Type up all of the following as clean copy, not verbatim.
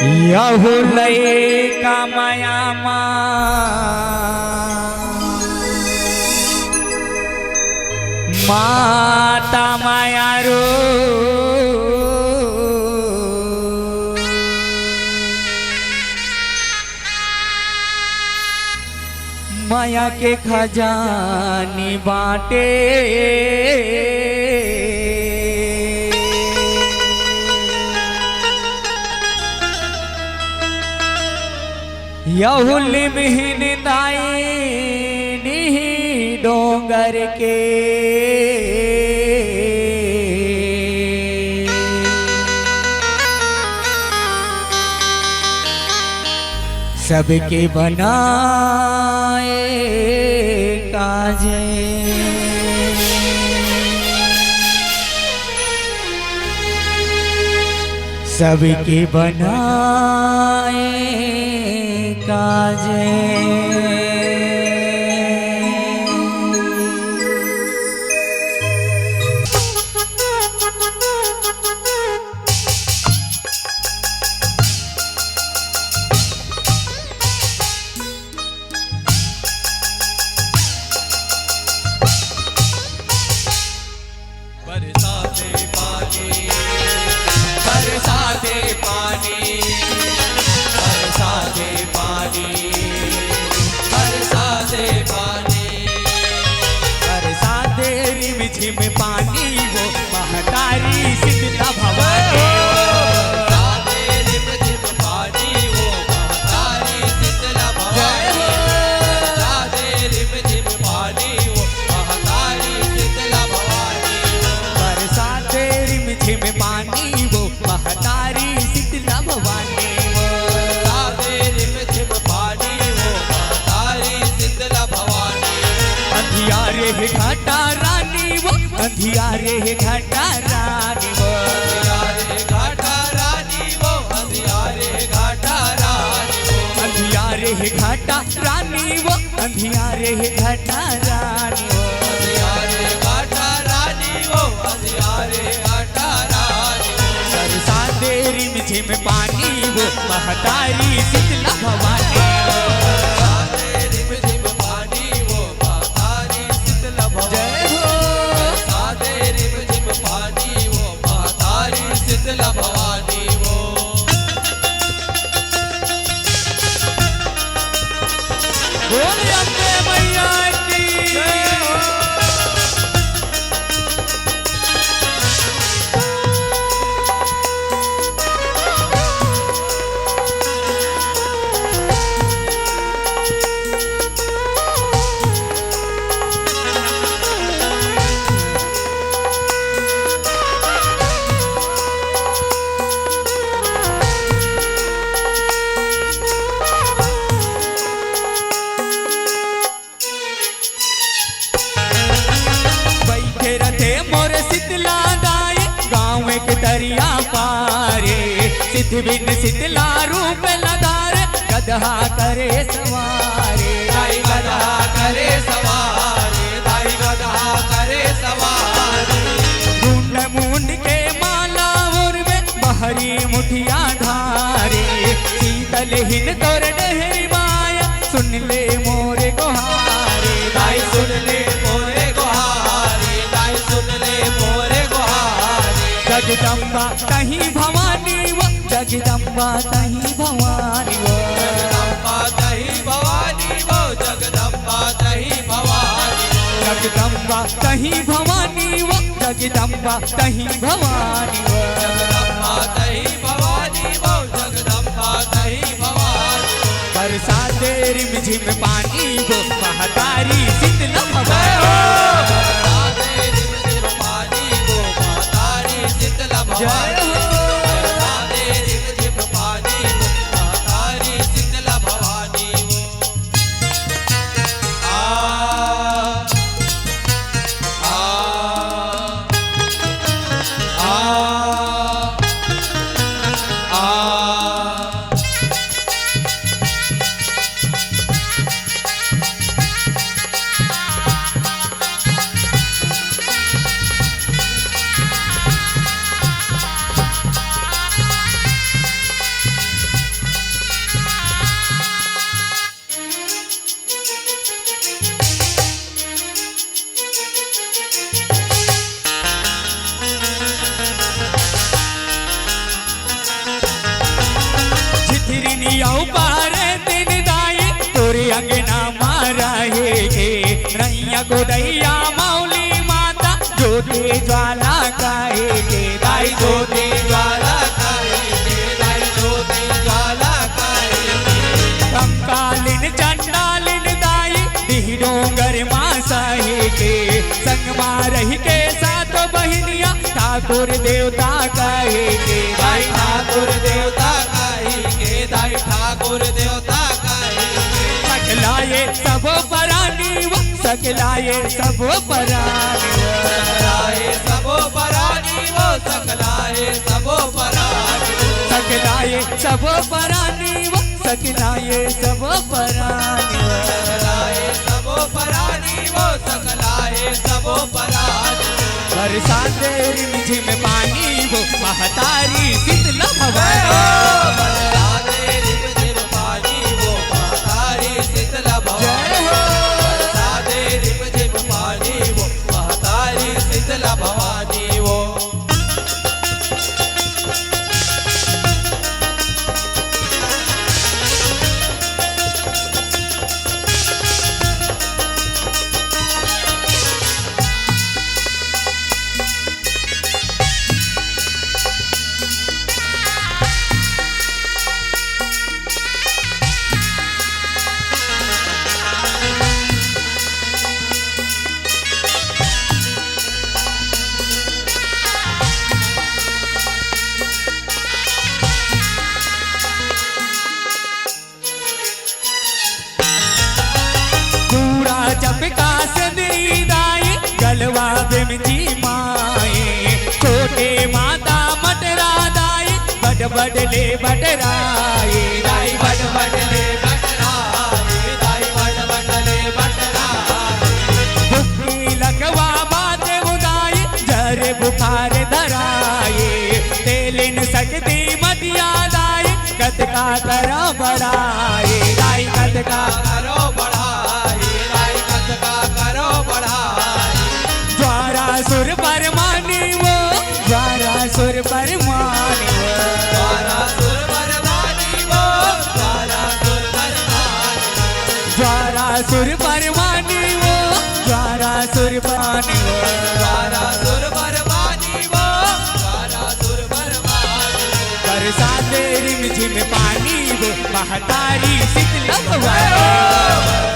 यहुलय कामया माता माया रो माया के खजानी बाटे यहुली मिहिन दाई डोंगर के सबके बनाए काजे सबके बनाए काजे में पानी वो महतारी शीतला भवानी पानी वो महतारी शीतला भवानी पानी वो महतारी शीतला भवानी बरसाते रिमझिम पानी वो महतारी शीतला भवानी रिमझिम पानी वो महतारी शीतला भवानी अंधियारे है घाटा रानी वो अंधियारे है घाटा रानी वो घाटा रानी वो अंधियारे घाटा रानी वो अंधियारे है घाटा रानी वो अंधियारे है घाटा रानी वो अंधियारे घाटा रानी वो अंधियारे घाटा रानी बरसाते रिमझिम पानी वो महतारी शीतला भवानी दरिया पारे सिद्ध बिन शीतला रूप लदार गधा करे सवारे दाई गधा करे सवारे दाई गधा करे सवारे ढूंढ मूंढ के माला उर में बहरी मुठिया धारे शीतल हिन तोर डहरी माया सुन ले मोरे गोहारे दाई सुन ले मोरे गोहारे दाई सुन ले मोरे गोहारे जगदम्बा कहीं भवानी वो जगदम्बा कहीं भवानी वो जगदम्बा कहीं भवानी वो जगदम्बा कहीं भवानी जगदम्बा कहीं भवानी वो जगदम्बा कहीं भवानी वो जगदम्बा कहीं भवानी वो जगदम्बा कहीं भवानी बरसाते रिमझिम पानी वो महतारी शीतला भवानी जय हो आओ पारे दिन दाई तोरे अंगना माराहे के नैया को दैया मौली माता ज्योति ज्वाला काहे के दाई ज्योति ज्वाला काहे के दाई ज्योति ज्वाला काहे के कंकालिन चंडालिन दाई दिह डोंगर मासाहे के संग मारही के साथ बहिनिया ठाकुर देवता काहे के दाई ठाकुर देवता काहे के दाई ठाकुर देवता काहे के सकलाये सब परानी वो सकलाये सब परानी सकलाए सबो परानी वो सकलाए सबो परानी सकलाये सब परानी वो सकलाये सब परानी सकलाए सबो परानी वो सकलाए सबो परानी बरसाते रिमझिम पानी वो महतारी शीतला भवानी बरसाते रिमझिम पानी वो महतारी शीतला भवानी बरसाते रिमझिम पानी वो महतारी शीतला भवानी वो चपका सदरी दाई गलवा बिमजी माए छोटे माता मटरा दाई बड़ बडले बटराए दाई बड़ बडले बटराए दाई बड़ बडले बटराए भुक्की लगवा बात उदाई जरे बुखार धराए तेलिन सकती मतिया दाई कतका करो बड़ाए दाई कतका करो बढ़ाए दाई कतका करो बढ़ाए ज्वारा सुर पर मानी वो ज्वारा सुर पर मानी वो द्वारा सुर बरमानी वो द्वारा सुर बरमानी ज्वारा सुर पर मानी वो ज्वारा सुर पर मानी वो द्वारा सुर बरमानी वो द्वारा सुर बरमानी बरसाते रिमझिम पानी वो महतारी शीतला भवानी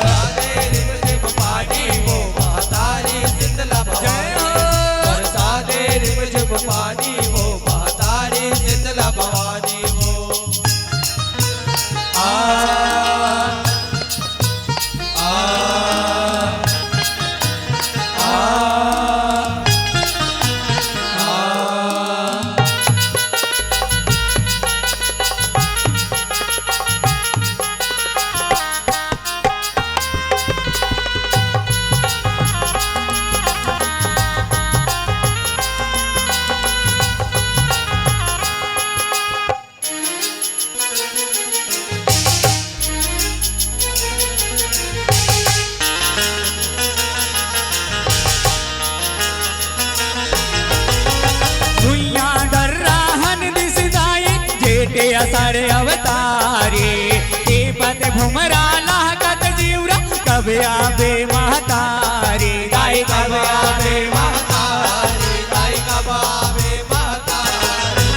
बरसाते रिमझिम पानी वो महतारी शीतला भवानी बरसाते रिमझिम पानी वो महतारी शीतला भवानी वो दुनिया डर राहन दिस दाई जेठे असारे अवतारे के पद घुमरा लाहकत जीवरा कब आवे महतारे दाई कब आवे महतारी दाई कब आवे महतारी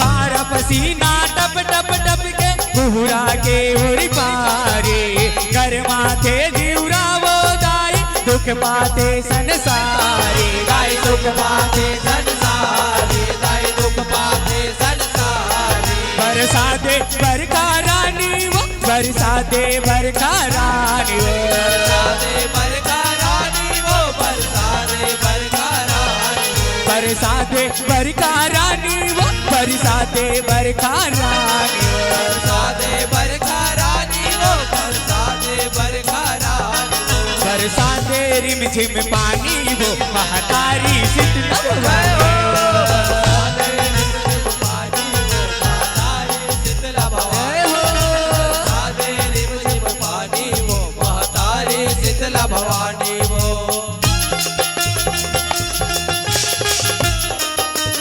खार पसीना टप टप टप के बुहरा के उड़ी पारे कर माथे जीवरा वो दाई दुख पाते संसारे दाई दुख पाते संसारी दाई दुख पाते संसारी बरसाते बरखा रानी वो बरसाते बरखा रानी वो बरसाते बरखा रानी वो बरसाते बरखा रानी बरसाते बरखा रानी वो बरसाते बरखा रानी वो बरसाते बरखा रानी वो बरसाते बरखा रानी बरसाते रिमझिम पानी वो महतारी शीतला भवानी बरसाते रिमझिम पानी वो महतारी शीतला भवानी बरसाते रिमझिम पानी वो महतारी शीतला भवानी वो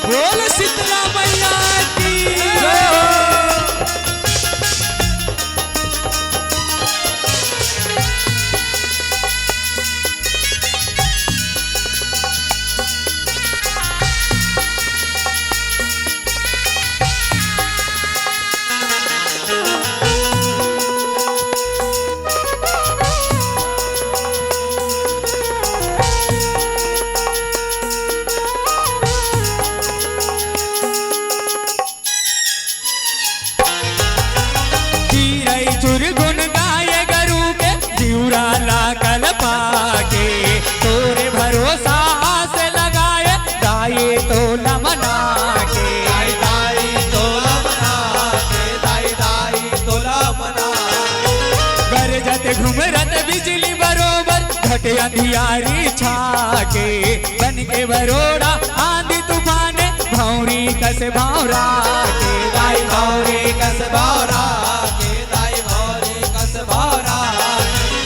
बोल शीतला मैया की अंधियारी छाके बन के बरोड़ा आंधी तूफान भौरी कस भौरा के दाई भौरी कस भौरा के दाई भौरी कस भौरा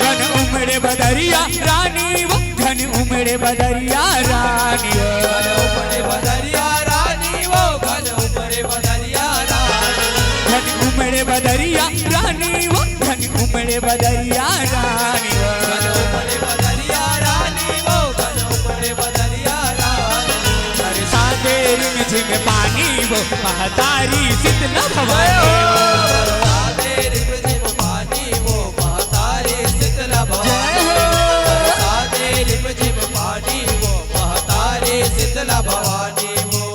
घन उमड़े बदरिया रानी वो घन उमड़े बदरिया रानी वो घन उमड़े बदरिया रानी वो घन उमड़े बदरिया रानी घन उमड़े बदरिया रानी वो घन उमड़े बदरिया रानी वो घन उमड़े बदरिया रानी वो घन उमड़े बदरिया रानी बरसाते रिमझिम पानी वो महतारी शीतला भवानी बरसाते रिमझिम पानी वो महतारी शीतला भवानी बरसाते रिमझिम पानी वो महतारी शीतला भवानी वो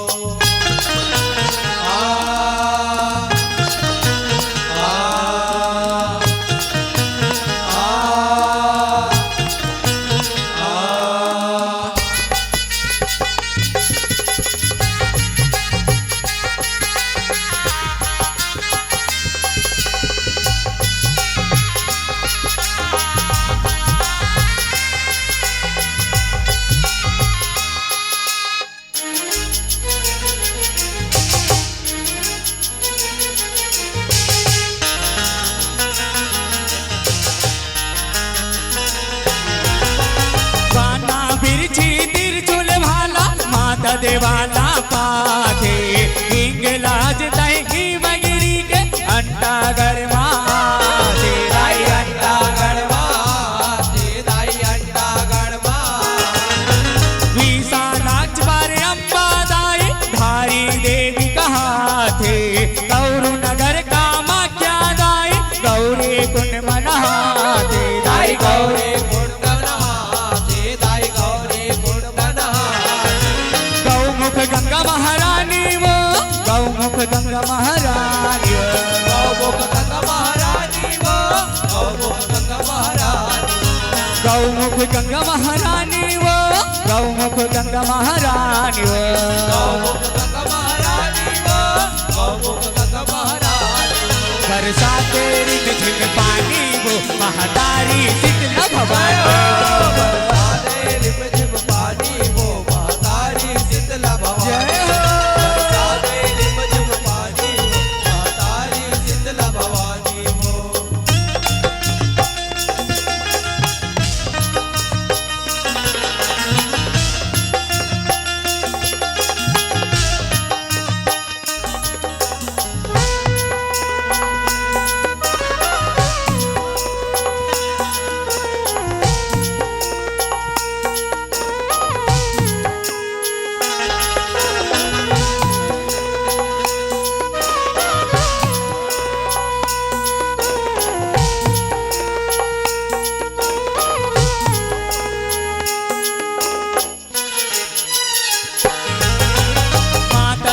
देवाला पाथे हिंगलाज तही मगरी के अंटा गरमा दे दाई अंडा गड़वा दे दाई अंडा गड़वा विशालाक्ष बारे अम्बा दाई धारी देवी कहा थे गौरू नगर कामाख्या दाई गौरी कुंड मना दे दाई गौरी कुंड नहा दे दाई गौरी कुंड नहा गौमुख गंगा महारानी वो गौमुख गंगा महारानी वो गौमुख गंगा महारानी वो गौमुख गंगा महारानी गौमुख गंगा महारानी वो गौमुख गंगा महारानी वो गौमुख गंगा महारानी वो गौमुख गंगा महारानी बरसाते रिमझिम पानी वो महतारी शीतला भवानी बरसाते रिमझिम पानी वो महतारी शीतला भवानी बरसाते रिमझिम पानी वो महतारी शीतला भवानी वो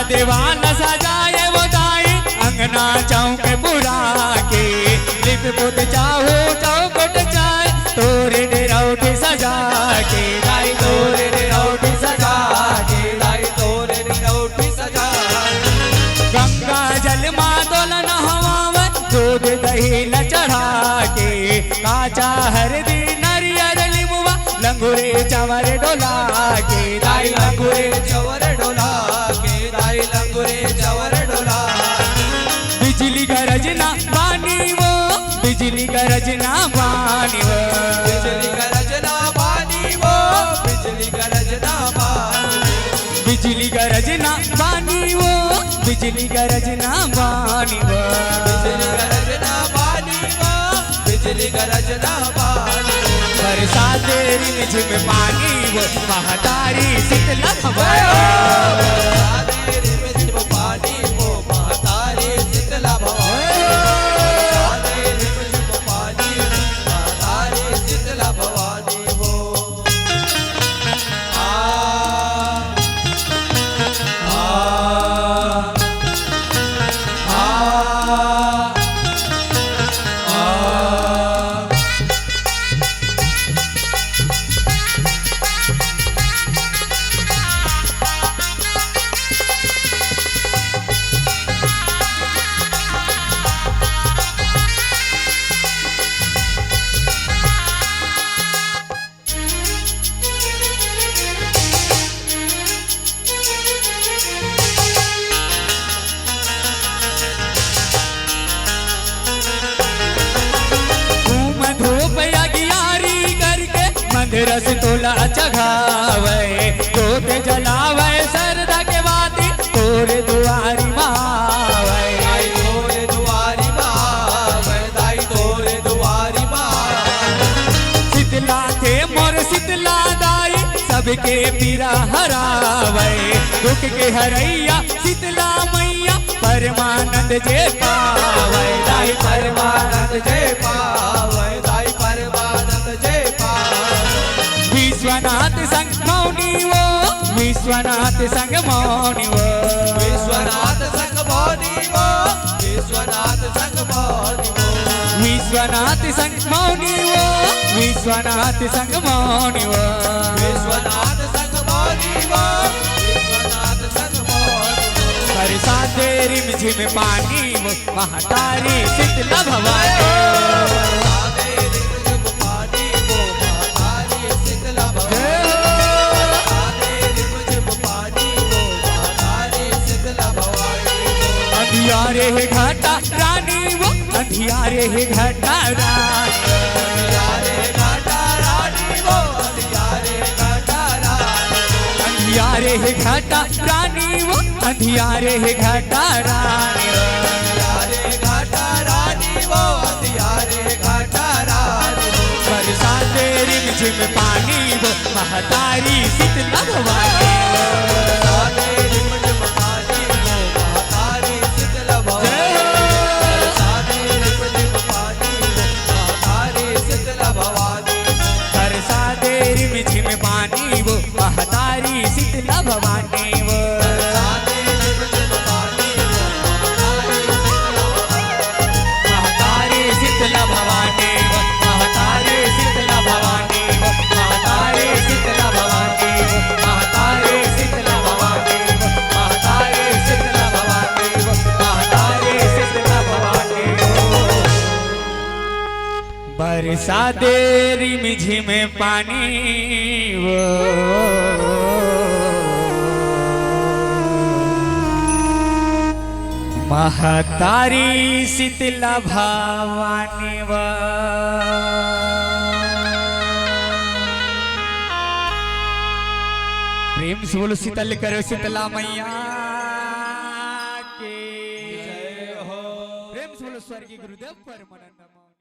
देवाला सजाए वो दाई अंगना चौक बुरा के लिप पुत चाहो चौकट चाय तोरे डेराउटी सजा के दाई तोरे डेराउटी सजा के दाई तोरे निरौठी सजा गंगा जल माँ दोलन हवा दूध दही ल चढ़ा के काचा हरदी नारियल लिमुआ लंगूरे चावर डोला के दाई दाई लंगुरे चवर डोला के दाई लंगुरे चवर डोला बिजली गरजना पानी वो बिजली गरजना पानी वो बिजली गरजना पानी वो बिजली गरजना पानी बिजली गरजना पानी वो बिजली गरजना पानी वो बिजली गरजना पानी वो बिजली गरजना पानी बरसाते रिमझिम पानी वो महतारी शीतला भवानी बरसाते रिमझिम पानी वो महतारी शीतला भवानी बरसाते रिमझिम पानी वो महतारी शीतला भवानी वो रस तोला चघावे जोत जलावे सरदा के बाती तोरे दुआरी मावे दाई तोरे दुआरी मावे दाई तोरे दुआरी मावे शीतला थे मोर शीतला दाई सबके पीरा हरावे दुख के हरैया शीतला मैया परमानंद जे पावे दाई परमानंद जय पावे दाई परमानंद जय पावे विश्वनाथ संग मौनी वो विश्वनाथ संग मौनी वो विश्वनाथ संग मौनी वो विश्वनाथ संग मौनी वो विश्वनाथ संग मौनी वो विश्वनाथ संग मौनी वो विश्वनाथ संग मौनी वो विश्वनाथ संग मौनी वो बरसाते रिमझिम पानी वो महातारी शीतला भवानी बरसाते रिमझिम पानी वो महातारी शीतला भवानी बरसाते रिमझिम पानी वो महातारी शीतला भवानी अंधियारे है घाटा रानी वो अंधियारे है घाटा रानी अंधियारे घाटा रानी वो अंधियारे घाटा रानी अंधियारे है घाटा रानी वो अंधियारे है घाटा रानी अंधियारे घाटा रानी वो अंधियारे घाटा रानी बरसाते रिमझिम पानी वो महातारी शीतला भवानी बरसाते रिमझिम पानी वो महातारी शीतला भवानी बरसाते रिमझिम पानी वो महातारी शीतला भवानी बरसाते रिमझिम पानी वो महातारी शीतला भवानी वो बरसाते रिमझिम पानी वो महातारी शीतला भवानी महातारी शीतला भवानी वो महातारी शीतला भवानी वो महातारी शीतला भवानी वो महातारी शीतला भवानी वो महातारी शीतला भवानी वो बरसाते रिमझिम पानी वो महातारी शीतला भवानी वो प्रेम से बोलो शीतल करो शीतला मैया के जय हो प्रेम से बोलो स्वर्गीय गुरुदेव परमानंद